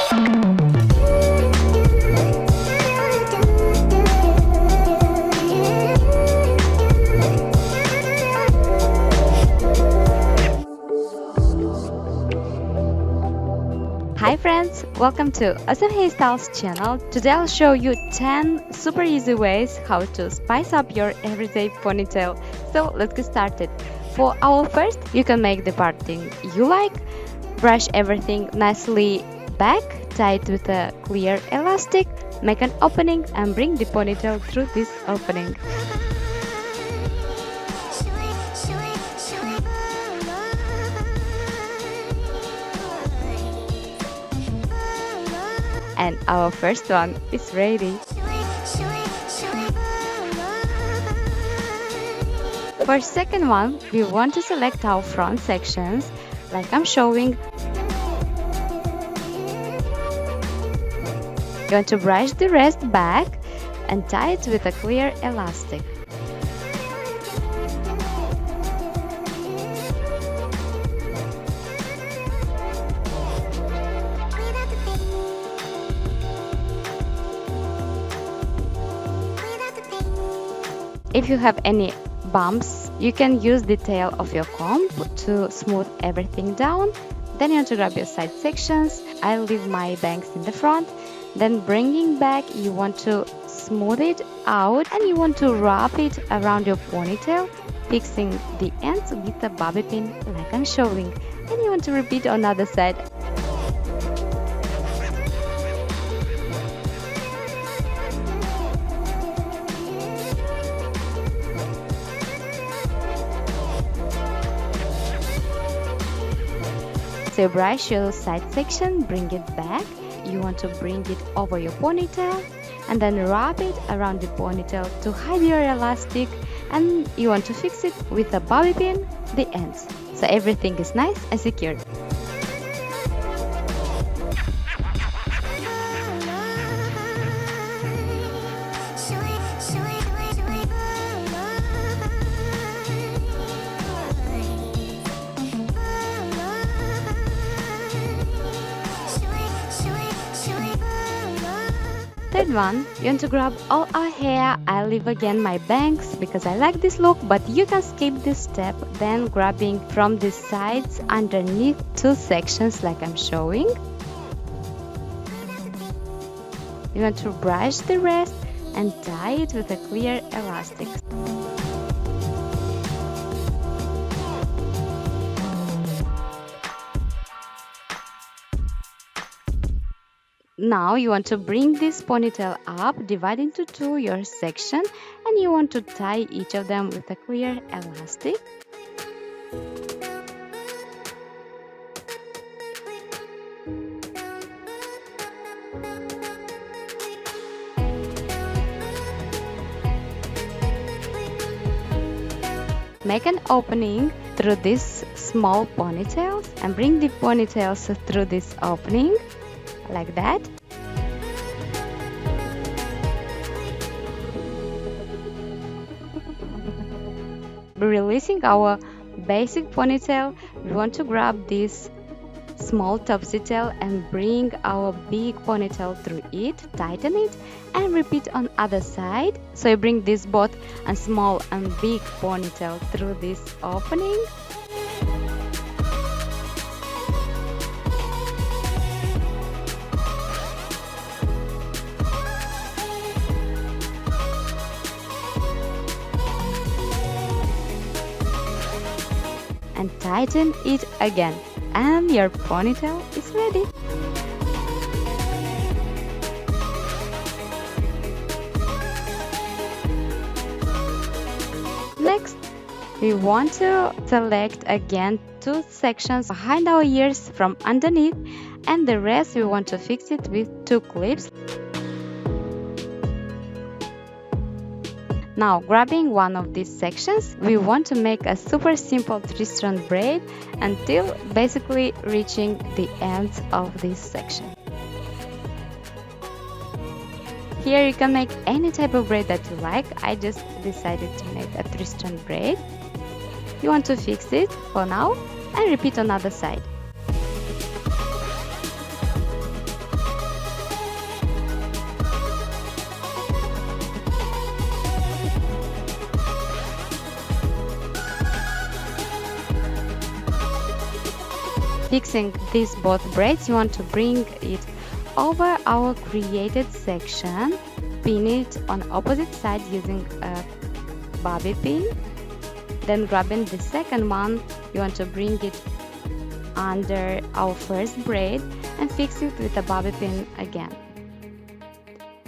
Hi friends, welcome to Awesome Hairstyles channel. Today I'll show you 10 super easy ways how to spice up your everyday ponytail. So let's get started. For our first, you can make the parting you like. Brush everything nicely back, tie it with a clear elastic, make an opening and bring the ponytail through this opening. And our first one is ready. For second one, we want to select our front sections, like I'm showing. You want to brush the rest back and tie it with a clear elastic. If you have any bumps, you can use the tail of your comb to smooth everything down. Then you want to grab your side sections. I leave my bangs in the front. Then bringing back, you want to smooth it out and you want to wrap it around your ponytail, fixing the ends with a bobby pin like I'm showing. And you want to repeat on the other side. So brush your side section, bring it back. You want to bring it over your ponytail and then wrap it around the ponytail to hide your elastic, and you want to fix it with a bobby pin the ends so everything is nice and secure. Third one, you want to grab all our hair. I leave again my bangs because I like this look, but you can skip this step, then grabbing from the sides underneath two sections like I'm showing. You want to brush the rest and tie it with a clear elastic. Now you want to bring this ponytail up, divide into two your section, and you want to tie each of them with a clear elastic. Make an opening through these small ponytails and bring the ponytails through this opening. Like that. Releasing our basic ponytail, we want to grab this small Topsytail and bring our big ponytail through it, tighten it and repeat on other side. So you bring this both and small and big ponytail through this opening. And tighten it again, and your ponytail is ready. Next, we want to select again two sections behind our ears from underneath, and the rest we want to fix it with two clips. Now, grabbing one of these sections, we want to make a super simple 3-strand braid until basically reaching the ends of this section. Here you can make any type of braid that you like. I just decided to make a 3-strand braid. You want to fix it for now and repeat on the other side. fixing these both braids, you want to bring it over our created section, pin it on opposite side using a bobby pin. Then grabbing the second one, you want to bring it under our first braid and fix it with a bobby pin again.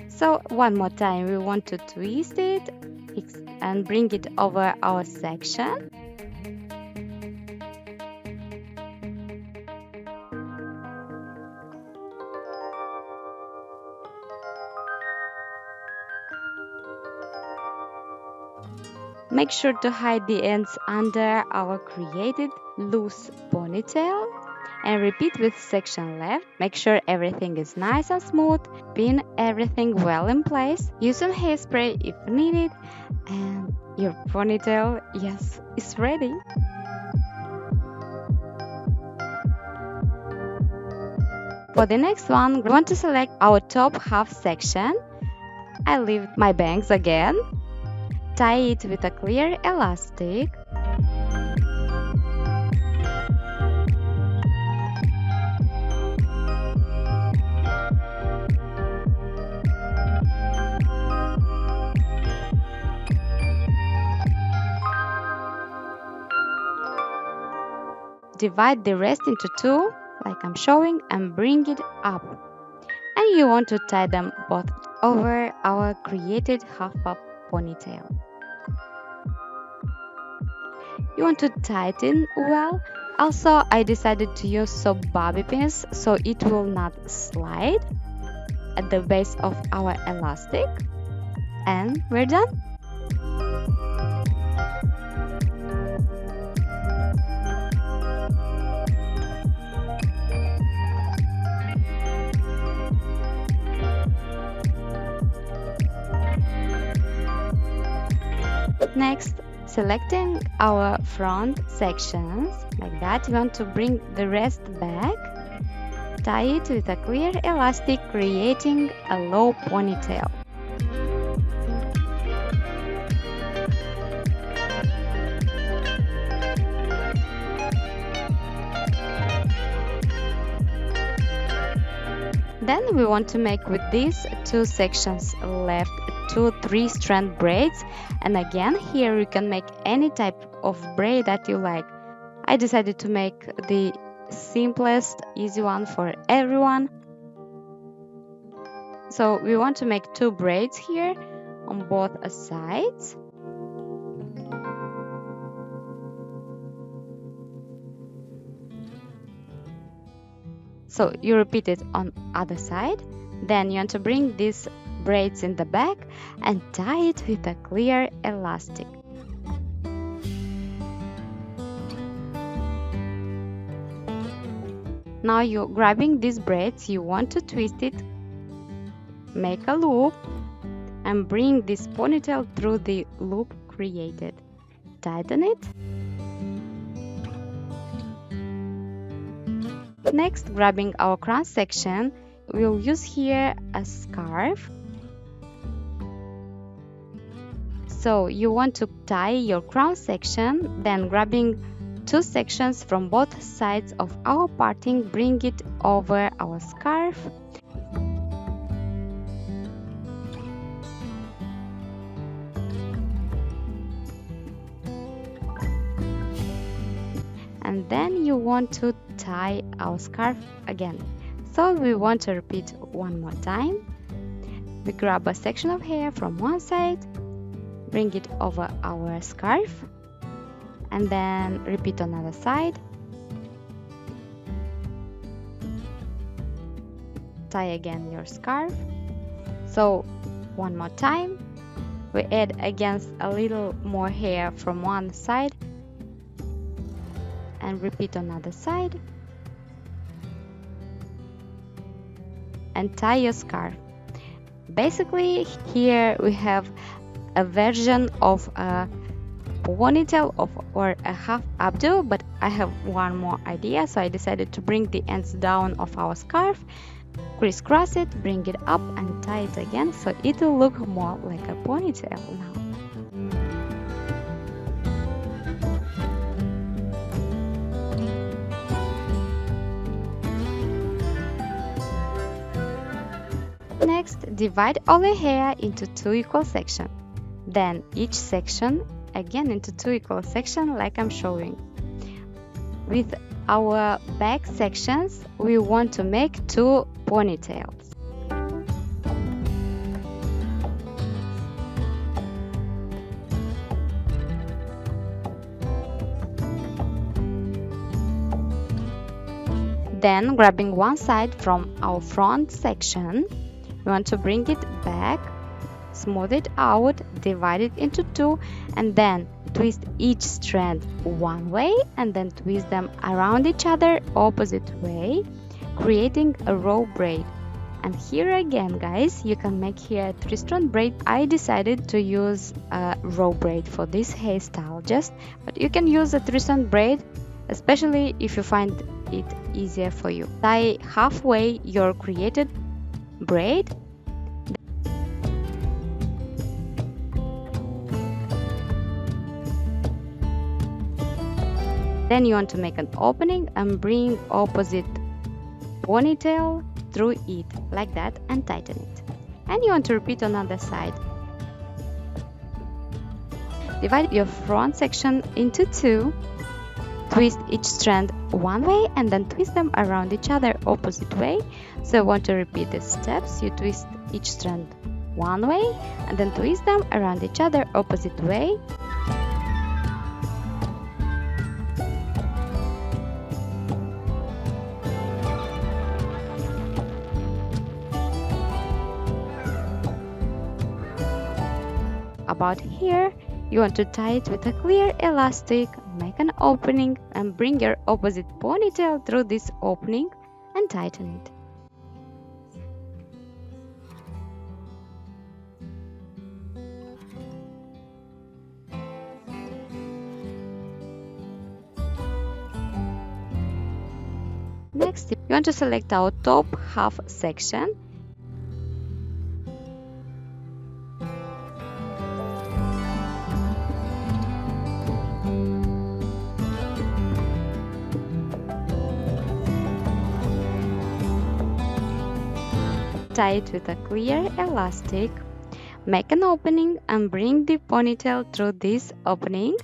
So one more time, we want to twist it and bring it over our section. Make sure to hide the ends under our created loose ponytail and repeat with section left. Make sure everything is nice and smooth. Pin everything well in place. Use some hairspray if needed, and your ponytail, yes, is ready. For the next one, we want to select our top half section. I leave my bangs again. Tie it with a clear elastic. Divide the rest into two, like I'm showing, and bring it up. And you want to tie them both over our created half-up ponytail. You want to tighten well. Also, I decided to use some bobby pins so it will not slide at the base of our elastic. And we're done. Next, selecting our front sections like that, you want to bring the rest back, tie it with a clear elastic, creating a low ponytail. Then we want to make with these two sections left 2 3-strand braids, and again here you can make any type of braid that you like. I decided to make the simplest, easy one for everyone. So we want to make 2 braids here on both sides. So you repeat it on other side. Then you want to bring these braids in the back and tie it with a clear elastic. Now you're grabbing these braids, you want to twist it, make a loop, and bring this ponytail through the loop created. Tighten it. Next, grabbing our crown section, we'll use here a scarf. So you want to tie your crown section, then grabbing 2 sections from both sides of our parting, bring it over our scarf. And then you want to tie our scarf again. So we want to repeat one more time. We grab a section of hair from one side, bring it over our scarf, and then repeat on the other side. Tie again your scarf. So one more time, we add again a little more hair from one side and repeat on the other side, and tie your scarf. Basically here we have a version of a ponytail or a half updo, but I have one more idea, so I decided to bring the ends down of our scarf, crisscross it, bring it up and tie it again, so it will look more like a ponytail now. Next, divide all your hair into 2 equal sections. Then each section again into 2 equal sections like I'm showing. With our back sections, we want to make 2 ponytails. Then, grabbing one side from our front section, we want to bring it back, smooth it out, divide it into 2, and then twist each strand one way and then twist them around each other opposite way, creating a row braid. And here again, guys, you can make here 3-strand braid. I decided to use a row braid for this hairstyle but you can use a 3-strand braid, especially if you find it easier for you. Tie halfway your created braid. Then you want to make an opening and bring opposite ponytail through it like that and tighten it. And you want to repeat on the other side. Divide your front section into 2. Twist each strand one way and then twist them around each other opposite way. So you want to repeat the steps. You twist each strand one way and then twist them around each other opposite way. About here, you want to tie it with a clear elastic, make an opening and bring your opposite ponytail through this opening and tighten it. Next, you want to select our top half section. Tie it with a clear elastic, make an opening and bring the ponytail through this opening.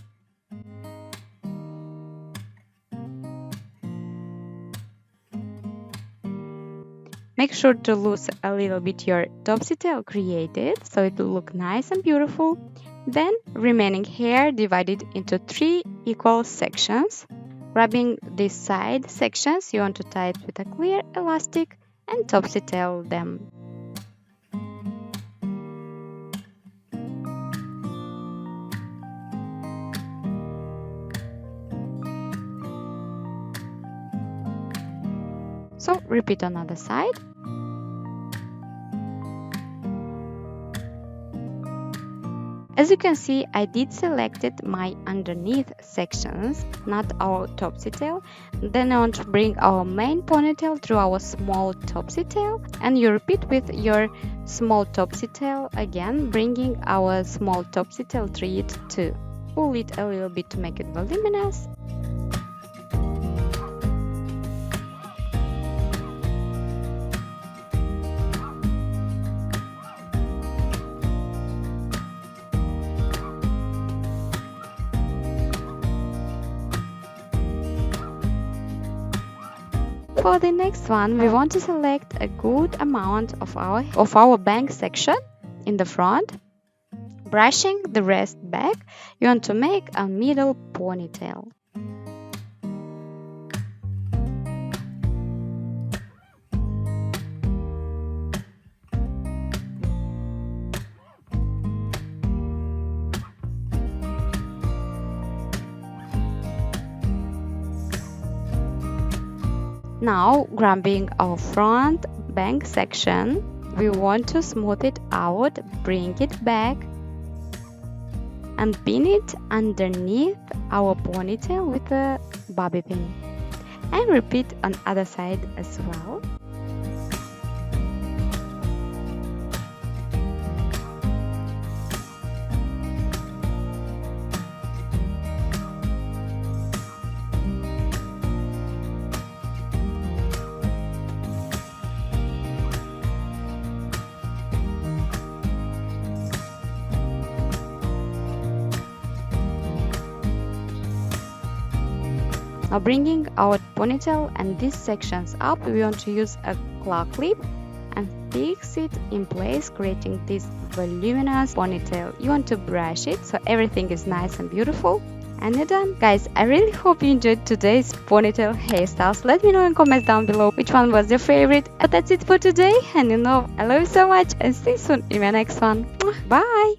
Make sure to lose a little bit your Topsytail created so it will look nice and beautiful. Then remaining hair divided into 3 equal sections. Grabbing these side sections, you want to tie it with a clear elastic and Topsytail them. So repeat on other side. As you can see, I did selected my underneath sections, not our Topsytail. Then I want to bring our main ponytail through our small Topsytail, and you repeat with your small Topsytail again, bringing our small Topsytail through it too. Pull it a little bit to make it voluminous. For the next one, we want to select a good amount of our bang section in the front. Brushing the rest back, you want to make a middle ponytail. Now, grabbing our front bang section, we want to smooth it out, bring it back, and pin it underneath our ponytail with a bobby pin. And repeat on other side as well. Now bringing our ponytail and these sections up, we want to use a claw clip and fix it in place, creating this voluminous ponytail. You want to brush it so everything is nice and beautiful. And you're done. Guys, I really hope you enjoyed today's ponytail hairstyles. Let me know in comments down below which one was your favorite. But that's it for today, and I love you so much, and see you soon in my next one. Bye!